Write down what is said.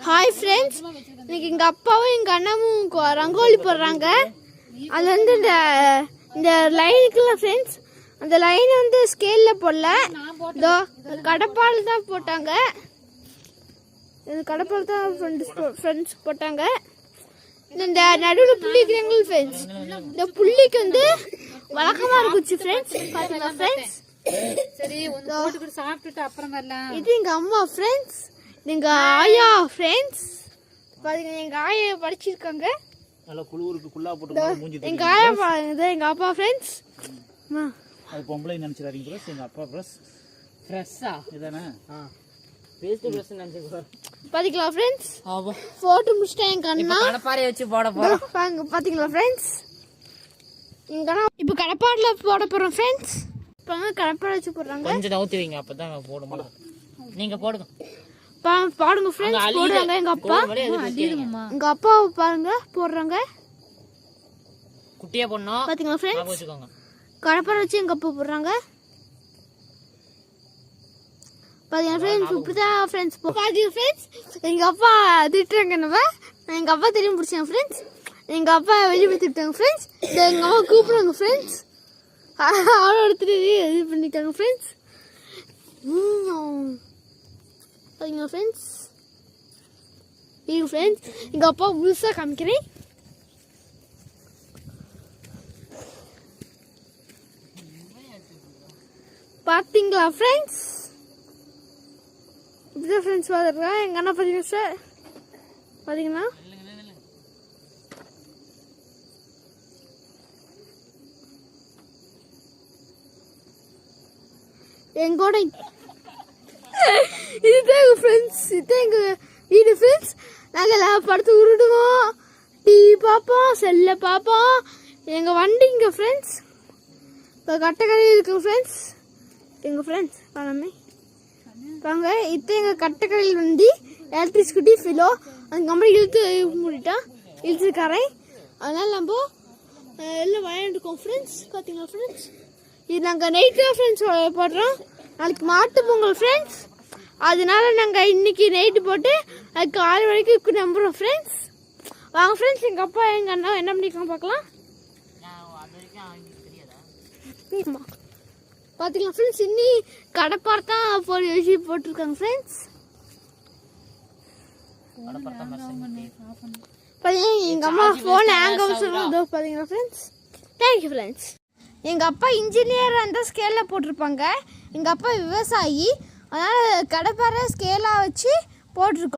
Hi friends, இன்னைக்கு எங்கள் அப்பாவும் எங்கள் அண்ணாவும் ரங்கோலி போடுறாங்க. அது வந்து இந்த லைனுக்குள்ள ஃப்ரெண்ட்ஸ், அந்த லைன் வந்து ஸ்கேலில் போடல, இதோ கடப்பால் தான் போட்டாங்க. இந்த கடப்பால் தான் ஃப்ரெண்ட்ஸ் போட்டாங்க. இந்த நடுவில் புள்ளி இருக்கிறாங்க ஃப்ரெண்ட்ஸ், இந்த புள்ளிக்கு வந்து வழக்கமாக இருக்குச்சு ஃப்ரெண்ட்ஸ். பார்த்தீங்களா ஃப்ரெண்ட்ஸ்? சரி, சாப்பிட்டுட்டு அப்புறம் வரலாம். இது எங்கள் அம்மா ஃப்ரெண்ட்ஸ், எங்க ஆயா ஃப்ரெண்ட்ஸ். பாருங்க, எங்க ஆயா படிச்சிருக்காங்க. நல்ல குளூருக்கு குள்ளா போட்டு மூஞ்சி எங்க ஆயா பாருங்க, எங்க அப்பா ஃப்ரெண்ட்ஸ். அது பொம்பளை நினைச்சிராதீங்க ப்ரஸ், எங்க அப்பா ப்ரஸ். ஃப்ரெஷ்ஷா இதானே? பேஸ்ட் ப்ரஸ் நினைச்சிக்கோ. பாத்தீங்களா ஃப்ரெண்ட்ஸ்? போட்டு முடிச்சிட்டேன் எங்க அண்ணா. கடப்பாரை வச்சு போட போறோம். பாத்தீங்களா ஃப்ரெண்ட்ஸ்? எங்க அண்ணா இப்போ கடப்பாரில போட போறோம் ஃப்ரெண்ட்ஸ். இப்போ கடப்பாரை வச்சு போடுறாங்க. கொஞ்சம் நவுத்தி வைங்க, அப்பதான் போட முடியும். நீங்க போடுங்க. பாடுங்க ஃப்ரெண்ட்ஸ், போடுறாங்க எங்க அப்பா. எங்க அப்பா பாருங்க போடுறாங்க. குட்டியா போடணும். பாத்தீங்களா ஃப்ரெண்ட்ஸ்? வச்சுக்கோங்க. கடப்பாரை வச்சு எங்க அப்பா போடுறாங்க. பாத்தீங்களா ஃப்ரெண்ட்ஸ்? இப்படிதான் ஃப்ரெண்ட்ஸ். பாத்தீங்க ஃப்ரெண்ட்ஸ், எங்க அப்பா திட்டுறாங்க. எங்க அப்பா தெரியும் பிடிச்சாங்க ஃப்ரெண்ட்ஸ். எங்க அப்பா வெளியே போய் திட்டாங்க ஃப்ரெண்ட்ஸ். எங்க அம்மா கூப்பிடுறாங்க ஃப்ரெண்ட்ஸ். அவளை எடுத்துட்டு இது பண்ணிட்டாங்க ஃப்ரெண்ட்ஸ். பாத்தீங்களா ஃப்ரெண்ட்ஸ்? ஃப்ரெண்ட்ஸ், எங்க அப்பா முழுசா காமிக்கிறேன். பாத்தீங்களா ஃப்ரெண்ட்ஸ்? இப்படிதான் ஃப்ரெண்ட்ஸ் பார்த்துருக்கேன். எங்க அண்ணா பாத்தீங்கன்னா சார், பாத்தீங்கன்னா எங்கோட இதுதான் எங்கள் ஃப்ரெண்ட்ஸ். இதுதான் எங்கள் வீடு ஃப்ரெண்ட்ஸ். நாங்கள் படுத்து உருடுவோம், டிவி பார்ப்போம், செல்லை பார்ப்போம். எங்கள் வண்டி இங்கே ஃப்ரெண்ட்ஸ். இப்போ கட்டக்கரை இருக்குங்க ஃப்ரெண்ட்ஸ். எங்கள் ஃப்ரெண்ட்ஸ் பணமே வாங்க. இதுதான் எங்கள் கட்டக்கரையில் வண்டி, எலக்ட்ரிக் ஸ்கூட்டி ஃபிலோ. அந்த கம்பெனி இழுத்து மூடிட்டா, இழுத்துருக்காரன். அதனால் நம்ம எல்லாம் விளையாண்டுருக்கோம் ஃப்ரெண்ட்ஸ். பார்த்தீங்களா ஃப்ரெண்ட்ஸ்? இது நாங்கள் நைட்டு தான் ஃப்ரெண்ட்ஸ் போடுறோம். நாளைக்கு மாட்டு பொங்கல் ஃப்ரெண்ட்ஸ். அதனால நாங்கள் இன்னைக்கு நைட்டு போட்டு அதுக்கு 6 வரைக்கும் நம்புகிறோம் ஃப்ரெண்ட்ஸ். வாங்க ஃப்ரெண்ட்ஸ், எங்கள் அப்பா எங்கள் அண்ணா என்ன பண்ணிக்கலாம் பார்க்கலாம். பார்த்தீங்களா ஃப்ரெண்ட்ஸ்? இன்னி கடப்பார் தான் போய் வச்சு போட்டிருக்காங்க ஃப்ரெண்ட்ஸ். பார்த்தீங்கன்னா எங்கள் அம்மா ஃபோன் ஹேங் ஆகும் சொல்லுவோம். பார்த்தீங்களா ஃப்ரெண்ட்ஸ்? Thank you friends. எங்கள் அப்பா இன்ஜினியர் அந்த ஸ்கேலில் போட்டிருப்பாங்க. எங்கள் அப்பா விவசாயி, அதனால் கடப்பாரை ஸ்கேலாக வச்சு போட்டிருக்கோம்.